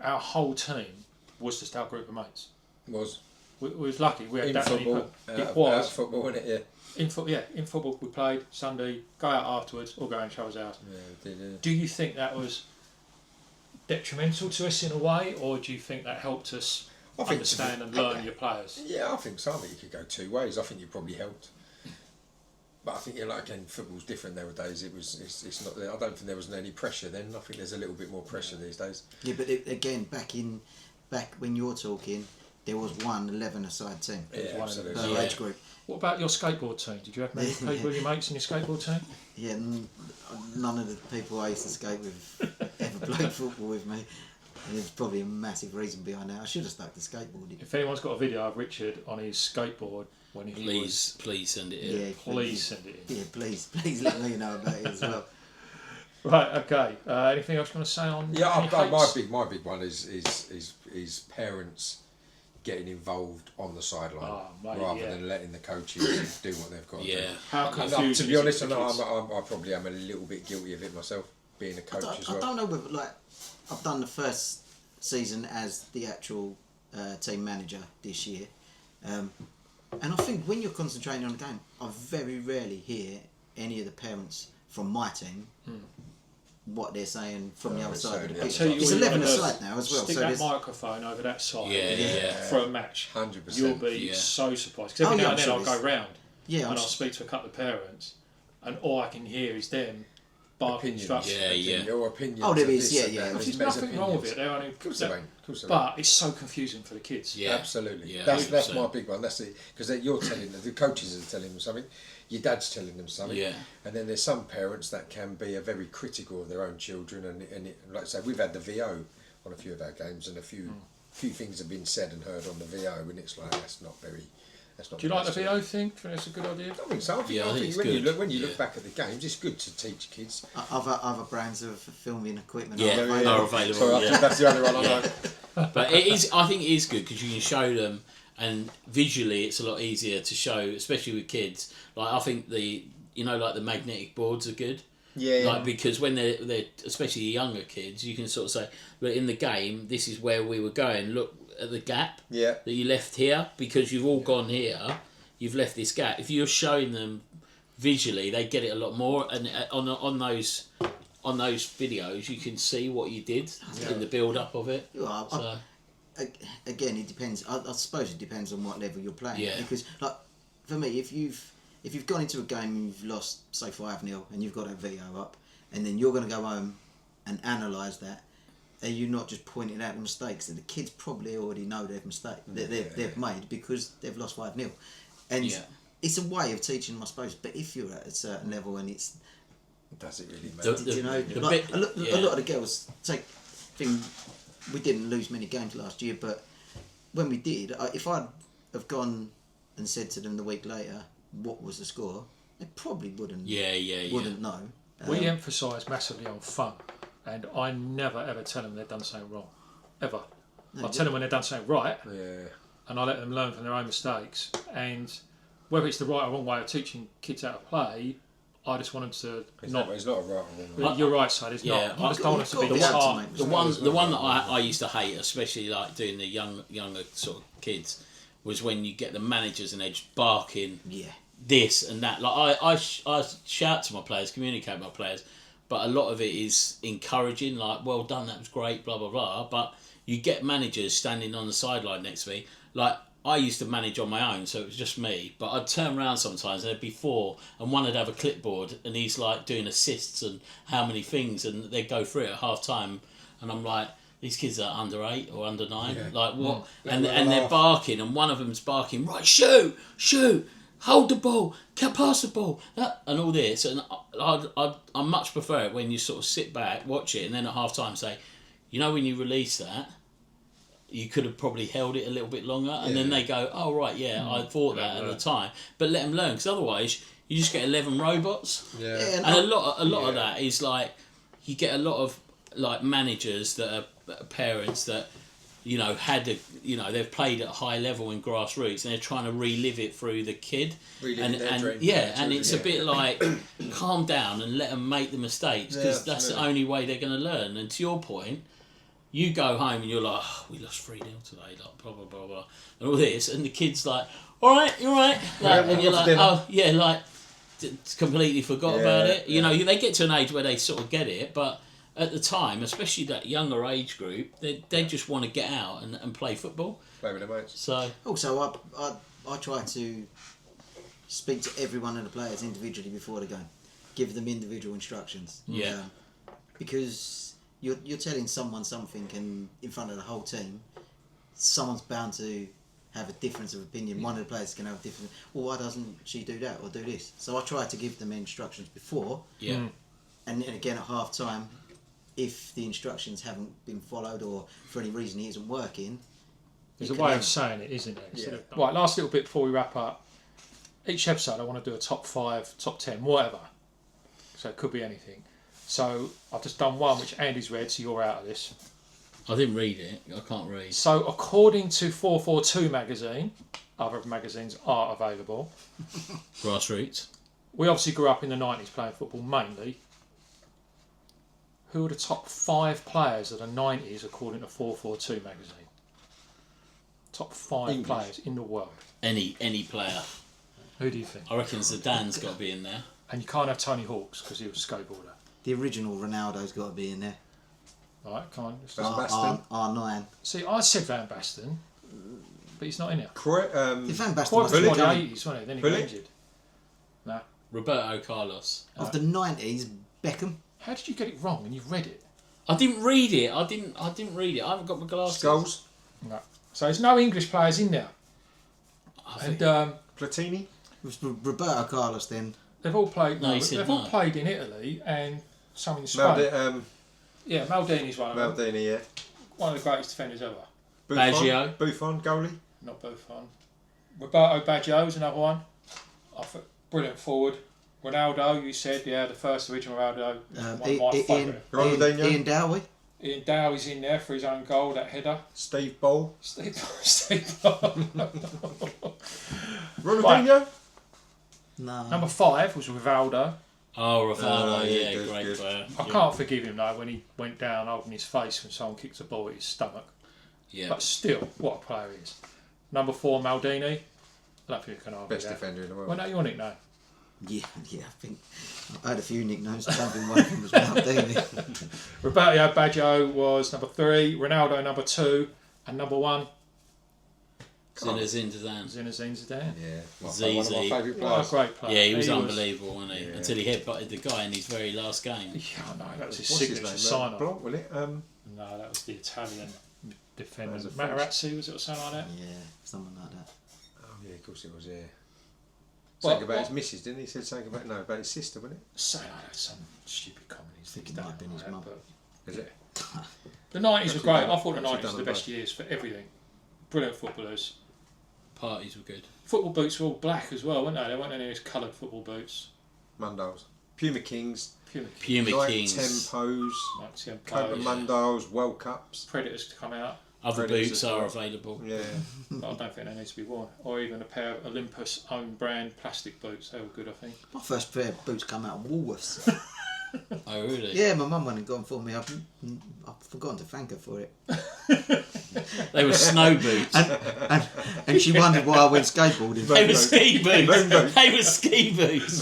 B: our whole team was just our group of mates. We was lucky. We had
D: in
B: that
D: football.
B: many. It
D: Out
B: was.
D: of football, wasn't it?
B: In football we played Sunday, go out afterwards, or go in each other's house.
D: Yeah, we did, yeah.
B: Do you think that was detrimental to us in a way, or do you think that helped us understand and learn your players?
D: Yeah, I think so. I think you could go 2 ways. I think you probably helped. But I think, again, football's different nowadays. It's not. I don't think there was any pressure then. I think there's a little bit more pressure these days.
C: Yeah, but again, back when you're talking, there was one 11-a-side team
D: Yeah, absolutely.
C: per age group.
B: What about your skateboard team? Did you have many people, your mates in your skateboard team?
C: Yeah, none of the people I used to skate with ever played football with me. And there's probably a massive reason behind that. I should have stuck to skateboarding.
B: If anyone's got a video of Richard on his skateboard when he was...
A: Please send it in.
C: Yeah,
B: Please send it in.
C: Yeah, please let me know about it as well.
B: Right, okay. Anything else you want to say on...
D: Yeah,
B: any
D: my
B: hates?
D: big one is parents getting involved on the sideline rather than letting the coaches do what they've got to do.
B: How
D: And,
B: confusing
D: to be
B: is it
D: honest,
B: for kids?
D: I probably am a little bit guilty of it myself, being a coach as well.
C: I don't know whether, I've done the first season as the actual team manager this year. And I think when you're concentrating on the game, I very rarely hear any of the parents from my team what they're saying from the other side of the pitch.
B: Tell you
C: It's
B: what,
C: 11
B: you
C: aside now as well.
B: Stick
C: So
B: that
C: there's,
B: microphone over that side
A: Yeah.
B: for a match.
D: 100%.
B: You'll be so surprised. Because every now and then I'll go round and I'll speak to a couple of parents, and all I can hear is them barking instructions.
D: Your opinion.
C: Oh, there is, yeah.
B: There's nothing wrong with it. They're only,
D: Of course there ain't.
B: but it's so confusing for the kids.
A: Yeah.
D: Absolutely.
A: Yeah,
D: that's
A: 100%.
D: my big one. That's it. Because you're telling them, the coaches are telling them something, your dad's telling them something, and then there's some parents that can be very critical of their own children, and like I say, we've had the VO on a few of our games, and a few things have been said and heard on the VO, and it's like that's not very That's not
B: Do you like the
D: best.
B: VO thing? Do you think it's a good idea?
D: I think so. I think,
A: Yeah, I think it's
D: when you
A: good.
D: look
A: Yeah.
D: back at the games, it's good to teach kids.
C: Other brands of filming equipment
A: Yeah,
C: are
A: are
C: available.
A: available.
D: So I
A: yeah.
D: think that's the other one I
A: Yeah.
D: know.
A: But it is. I think it is good because you can show them, and visually it's a lot easier to show, especially with kids. Like I think like the magnetic boards are good.
D: Yeah,
A: Like because when they're especially younger kids, you can sort of say, "But in the game, this is where we were going. Look at the gap
D: yeah.
A: that you left here because you've all gone here. You've left this gap. If you're showing them visually, they get it a lot more. And on those videos, you can see what you did in the build up of it.
C: Well,
A: So,
C: again, it depends. I suppose it depends on what level you're playing.
A: Yeah.
C: Because, like, for me, if you've gone into a game and you've lost, say 5-0, and you've got that VO up, and then you're going to go home and analyse that, are you not just pointing out the mistakes that the kids probably already know they've they've made because they've lost 5-0, and
A: Yeah.
C: it's a way of teaching them, I suppose. But if you're at a certain level and it's
D: Does it really matter?
C: you know,
A: the
C: like,
A: bit-
C: a lot
A: yeah.
C: of the girls we didn't lose many games last year, but when we did, if I'd have gone and said to them the week later what was the score, they probably wouldn't wouldn't know.
B: We emphasise massively on fun, and I never ever tell them they've done something wrong, ever. I tell them when they've done something right,
D: Yeah.
B: and I let them learn from their own mistakes. And whether it's the right or wrong way of teaching kids how to play, I just want them to
D: It's
B: not.
D: not a right or wrong.
B: You're right, son. It's
A: Yeah,
B: not. I just don't want them to be
C: You've got to be able to
B: disheartened.
C: make
A: the one that I used to hate, especially like doing the younger sort of kids, was when you get the managers and they're just barking
C: Yeah.
A: this and that. Like I shout to my players, communicate with my players, but a lot of it is encouraging, like well done, that was great, blah blah blah. But you get managers standing on the sideline next to me. Like I used to manage on my own, so it was just me. But I'd turn around sometimes and there'd be four, and one would have a clipboard and he's like doing assists and how many things, and they'd go through it at half time, and I'm like, these kids are under 8 or under 9,
D: Yeah.
A: like what?
D: Yeah,
A: And
D: well,
A: they're
D: laugh.
A: barking, and one of them's barking, right, shoot, hold the ball, can't pass the ball, and all this. And I much prefer it when you sort of sit back, watch it, and then at half time say, you know, when you release that, you could have probably held it a little bit longer, and then
D: Yeah.
A: they go, oh right, yeah, I thought that at the time, but let them learn, because otherwise you just get 11 robots.
D: Yeah.
A: And a lot of that is like, you get a lot of like managers that are parents that, you know, they've played at a high level in grassroots and they're trying to relive it through the kid.
D: Reliving their
A: And
D: dream.
A: yeah, and it's a
D: Yeah.
A: bit like, calm down and let them make the mistakes, because
D: Yeah,
A: that's the
D: absolutely.
A: only way they're going to learn. And to your point, you go home and you're like, oh, we lost 3-0 today, like blah blah blah blah, and all this, and the kid's like, all right, you're right, like,
D: Yeah,
A: and you're
D: what's
A: like,
D: dinner?
A: oh yeah, like completely forgot
D: Yeah,
A: about it. You
D: yeah.
A: know, they get to an age where they sort of get it, but at the time, especially that younger age group, they just want to get out and play football.
D: Play with their mates.
A: So
C: Also, I try to speak to every one of the players individually before the game, give them individual instructions.
A: Yeah.
C: Because you're telling someone something, and in front of the whole team, someone's bound to have a difference of opinion. One of the players can have a different. Well, why doesn't she do that or do this? So I try to give them instructions before,
A: yeah,
C: and then again at half time, if the instructions haven't been followed or for any reason it isn't working.
B: There's
C: you
B: a
C: can
B: way
C: then-
B: of saying it, isn't there? Instead
D: Yeah.
B: of, right, last little bit before we wrap up. Each episode I want to do a top 5, top 10, whatever. So it could be anything. So I've just done one which Andy's read, so you're out of this.
A: I didn't read it. I can't read.
B: So according to 442 magazine, other magazines are available.
A: Grassroots.
B: We obviously grew up in the 90s playing football mainly. Who are the top 5 players of the 90s according to 442 magazine? Top 5
D: English.
B: players in the world.
A: Any player.
B: Who do you think?
A: I reckon Zidane's got to be in there.
B: And you can't have Tony Hawks because he was a skateboarder.
C: The original Ronaldo's got to be in there.
B: Right, come on. Let's
D: Van
B: just-
D: Basten.
C: R9.
B: See, I said Van Basten, but he's not in there.
C: If Van Basten
B: Quite
C: must
B: before
C: have
B: the
C: come
B: 80s, wasn't he? Then he got
D: Really?
B: injured. No.
A: Roberto Carlos.
C: of the 90s, Beckham.
B: How did you get it wrong when you've read it?
A: I didn't read it. I didn't read it. I haven't got my glasses.
D: Skulls.
B: No. So there's no English players in there.
A: I think,
B: And
D: Platini.
C: It was Roberto Carlos then.
B: they've all played.
A: No, he said
B: they've all
A: no.
B: played in Italy and some in Spain. Yeah, Maldini's one of them.
D: Maldini, yeah.
B: One of the greatest defenders ever.
A: Baggio.
D: Buffon, goalie.
B: Not Buffon. Roberto Baggio was another one. I thought brilliant forward. Ronaldo, you said, the first original Ronaldo. One of my favourite.
C: Ian Dowie.
B: Ian Dowie's in there for his own goal, that header.
D: Steve Ball.
B: Steve Ball.
D: Ronaldinho?
C: No.
B: Number 5 was Rivaldo.
A: Oh, Rivaldo,
D: yeah,
A: yeah,
D: good,
A: great
D: good.
A: player.
B: I can't forgive him though when he went down holding his face when someone kicked a ball at his stomach.
A: Yeah.
B: But still, what a player he is. Number 4, Maldini. I don't think you can argue
D: Best
B: that.
D: defender in the world.
B: Well, no, your nickname.
C: Yeah, I think I had a few nicknames. I don't think one of them was Maldini.
B: Roberto Baggio was number 3, Ronaldo number 2, and number 1,
A: Zinedine Zidane.
B: Zinedine Zidane.
D: Yeah, one of
A: Zizi.
D: my favourite
B: What a
D: players.
B: great player.
A: Yeah, he was unbelievable, wasn't he?
D: Yeah.
A: Until he headbutted the guy in his very last game.
B: Yeah, I know, that was his
D: What's his
B: signature
D: name?
B: sign off.
D: Blanc, will it?
B: No, that was the Italian defender.
D: That was a French-
B: Materazzi, was it, or something like that?
C: Yeah, something like that.
D: Oh yeah, of course it was. Yeah.
B: What-
D: Something about
B: what-
D: his missus, didn't he? He said something about about his sister, wasn't
B: Something like that, some stupid comedies.
C: think it might have been his mum.
D: it? Is it?
B: The 90s were great. I thought the
D: Actually
B: 90s
D: done
B: were the
D: them
B: best
D: both.
B: years for everything. Brilliant footballers.
A: Parties were good.
B: Football boots were all black as well, weren't they? There weren't any of these coloured football boots.
D: Mundos. Puma Kings.
A: Puma
D: Light
A: Kings.
D: Tempos.
B: Maxi
D: Copa
B: and
D: Mundos. World Cups.
B: Predators to come out,
A: Other
D: Predators
A: boots
D: as
A: are
D: well.
A: available.
D: Yeah.
B: but I don't think they need to be worn. Or even a pair of Olympus own brand plastic boots. They were good, I think.
C: My first pair of boots come out of Woolworths.
A: Oh, really?
C: Yeah, my mum went and got them for me. I've forgotten to thank her for it.
A: They were snow boots.
C: And she wondered why I went skateboarding.
A: They were ski boots.
D: Rainbow.
A: They were ski boots.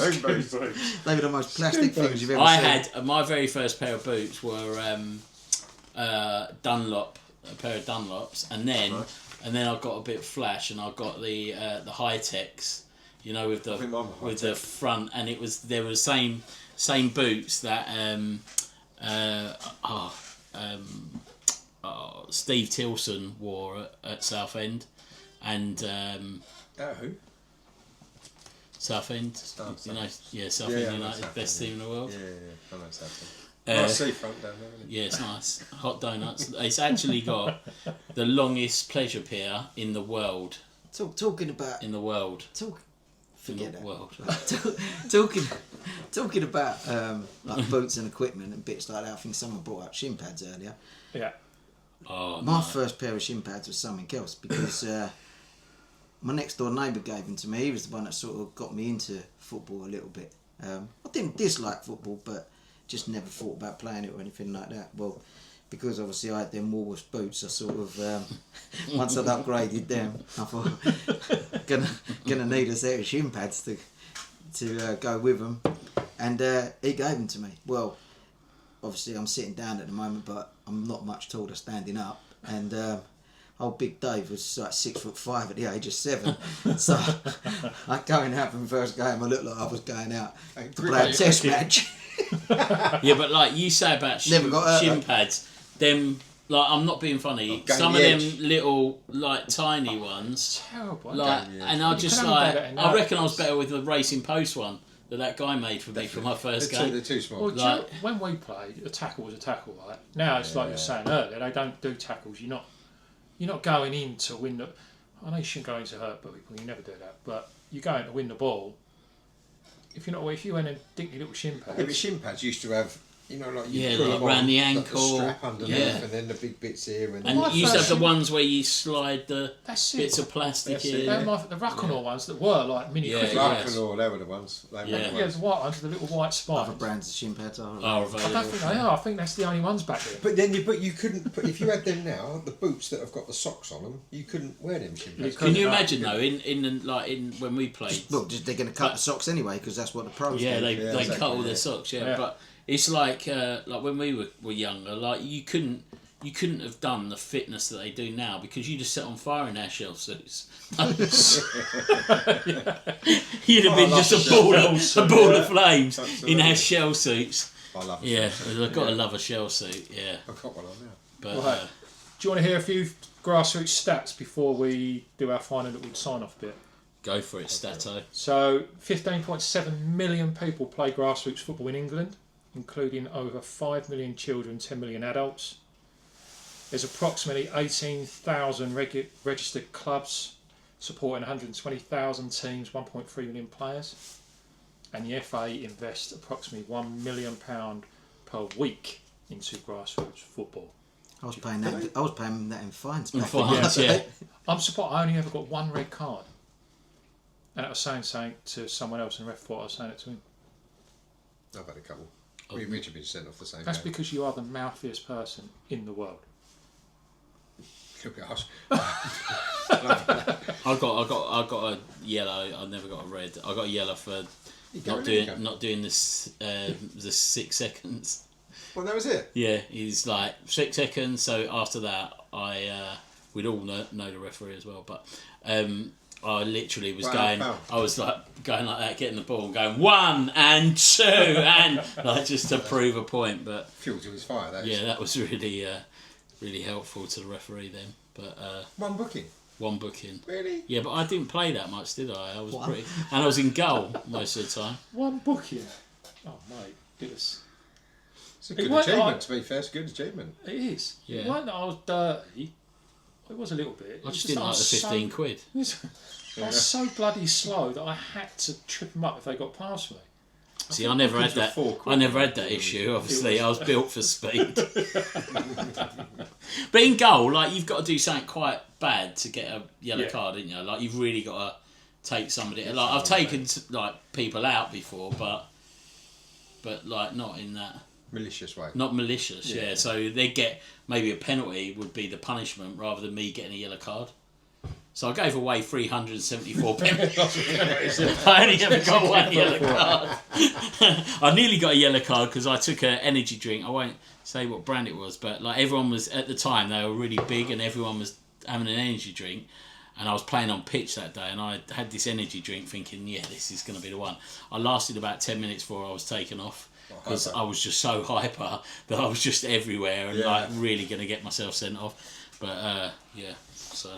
C: They were the most plastic things you've ever
A: I
C: seen.
A: had my very first pair of boots were Dunlop, a pair of Dunlops, and then I got a bit flash, and I got the high techs, you know, with
D: I think mine were
A: the
D: Hi-Tech.
A: front, and they were the same boots that Steve Tilson wore at Southend, and
D: Who?
A: Southend,
D: Southend.
A: you know, yeah,
D: Yeah,
A: Southend
D: I know
A: United,
D: Southend,
A: best
D: yeah.
A: team in the world.
D: Yeah, I know something.
A: Uh,
D: Nice seafront down there, isn't it?
A: Yeah, it's nice. Hot donuts. It's actually got the longest pleasure pier in the world.
C: Talking about
A: In
C: forget
A: the
C: that.
A: world.
C: Talking about like boots and equipment and bits like that. I think someone brought up shin pads earlier.
B: Yeah.
A: Oh,
C: My
A: no.
C: first pair of shin pads was something else because my next door neighbour gave them to me. He was the one that sort of got me into football a little bit. I didn't dislike football, but just never thought about playing it or anything like that. Well, because obviously I had them Woolworths boots, I sort of once I'd upgraded them, I thought gonna need a set of shin pads to go with them, and he gave them to me. Well, obviously I'm sitting down at the moment, but I'm not much taller standing up, and old Big Dave was like 6'5" at the age of 7, so I going out from the first game, I looked like I was going out to play a test match.
A: Yeah, but like you say about
C: Never got hurt,
A: shin
C: though.
A: pads, them, like, I'm not being funny,
D: Gain
A: some
D: the
A: of them
D: edge.
A: little, like, tiny ones,
B: Terrible.
A: like,
D: Gain the
A: and
D: edge.
A: I
B: You
A: just
B: can only
A: like,
B: better in
A: I
B: that.
A: reckon I was better with the Racing Post one that guy made for me for my first
D: They're
A: game.
D: too small.
B: Well, do you
A: Like-
B: know, when we played, a tackle was a tackle, right? Now it's like you were saying earlier, they don't do tackles. You're not going in to win the. I know you shouldn't go in to hurt people. You never do that, but you're going to win the ball. If you went in dinky little shin pads,
D: Yeah, but shin pads used to have, you know, like you
A: Yeah,
D: pull
A: like
D: them
A: round
D: on,
A: the
D: like
A: ankle,
D: strap underneath,
A: yeah.
D: and then the big bits here, and
A: And
B: My
A: you used to have
B: first-
A: the ones where you slide the
B: that's it.
A: bits of plastic
D: That's it,
A: in.
D: yeah.
B: The Raconor ones that were like mini
A: Yeah,
B: cricket.
A: yeah.
D: Rock and all, they were the ones. They were
A: Yeah.
D: the
B: Yeah,
D: ones.
B: the white ones with the little white
C: Other
B: spines.
C: brands of shin pads are.
A: Are
B: I don't
A: available.
B: think they are. I think that's the only ones back then.
D: But then, you couldn't. But if you had them now, the boots that have got the socks on them, you couldn't wear them shin pads.
A: Can you
B: No,
A: imagine though? In when we played,
C: Well, just they're going to cut the socks anyway because that's what the pros
A: yeah,
C: do.
A: they
D: exactly,
A: cut all
D: yeah.
A: their socks. Yeah,
B: Yeah.
A: but it's like when we were younger, like you couldn't have done the fitness that they do now because you just set on fire in our shell suits. You'd have been
D: love
A: just
D: the
A: a ball of flames in
D: Absolutely.
A: our shell suits.
D: I love it.
A: Yeah, I've got to love a shell suit. Yeah,
D: I've got one on now.
A: but
B: Right. Do you want to hear a few grassroots stats before we do our final little sign-off bit?
A: go for it, Stato.
B: So, 15.7 million people play grassroots football in England, including over 5 million children, 10 million adults. There's approximately 18,000 registered clubs, supporting 120,000 teams, 1.3 million players, and the FA invest approximately £1 million per week into grassroots football.
C: I was paying that. I was paying that in fines.
A: In
C: back
A: fines,
C: then.
A: yeah.
B: I'm surprised I only ever got one red card, and I was saying something to someone else, and the ref thought I was saying it to him.
D: I've had a couple. We've been sent off the same
B: That's
D: game.
B: because you are the mouthiest person in the world.
D: Oh, gosh.
A: I got a yellow. I never got a red. I got a yellow for not doing this the 6 seconds.
D: Well, that was it.
A: Yeah, he's like 6 seconds. So after that, we'd all know the referee as well. But I literally was going. I was like going like that, getting the ball, and going 1 and 2, and like just to prove a point. But
D: Fuel to his fire. That is.
A: yeah, that was really helpful to the referee then. But
D: One booking.
A: one booking.
D: Really?
A: Yeah, but I didn't play that much, did I? I was pretty, and I was in goal most of the time.
B: One booking. Oh mate, it's
D: a good achievement. To be fair, it's a good achievement.
B: It is.
A: Yeah.
B: It wasn't that I was dirty. It was a little bit.
A: I just didn't like the 15 quid.
B: I was so bloody slow that I had to trip them up if they got past me.
A: See, I never had that. I never had that issue. Obviously, I was built for speed. But in goal, like you've got to do something quite bad to get a yellow card, didn't you? Like you've really got to take somebody. Like I've taken like people out before, but like not in that
D: malicious way.
A: Not malicious, yeah. So they get maybe a penalty would be the punishment rather than me getting a yellow card. So I gave away 374 penalties. I only ever got one yellow card. I nearly got a yellow card because I took an energy drink. I won't say what brand it was, but like everyone was at the time, they were really big and everyone was having an energy drink. And I was playing on pitch that day, and I had this energy drink, thinking, "Yeah, this is going to be the one." I lasted about 10 minutes before I was taken off because I was just so hyper that I was just everywhere and like really going to get myself sent off. But so.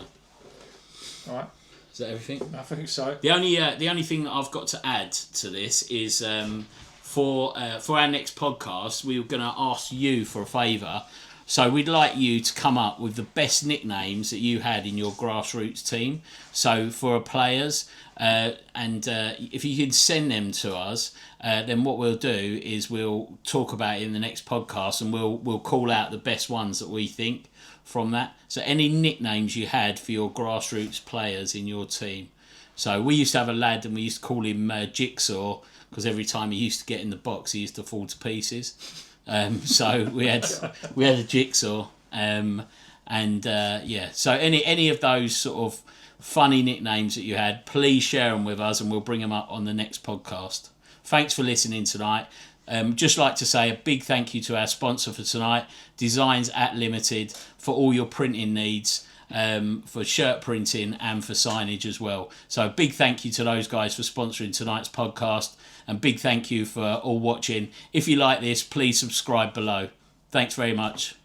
B: All right.
A: Is that everything?
B: I think so.
A: The only thing that I've got to add to this is for our next podcast, we were going to ask you for a favour. So we'd like you to come up with the best nicknames that you had in your grassroots team. So for our players, and if you can send them to us, then what we'll do is we'll talk about it in the next podcast, and we'll call out the best ones that we think from that. So any nicknames you had for your grassroots players in your team. So we used to have a lad and we used to call him Jigsaw because every time he used to get in the box he used to fall to pieces. So we had a Jigsaw. So any of those sort of funny nicknames that you had, please share them with us and we'll bring them up on the next podcast. Thanks for listening tonight. Just like to say a big thank you to our sponsor for tonight, Designs at Limited, for all your printing needs, for shirt printing and for signage as well. So a big thank you to those guys for sponsoring tonight's podcast, and big thank you for all watching. If you like this, please subscribe below. Thanks very much.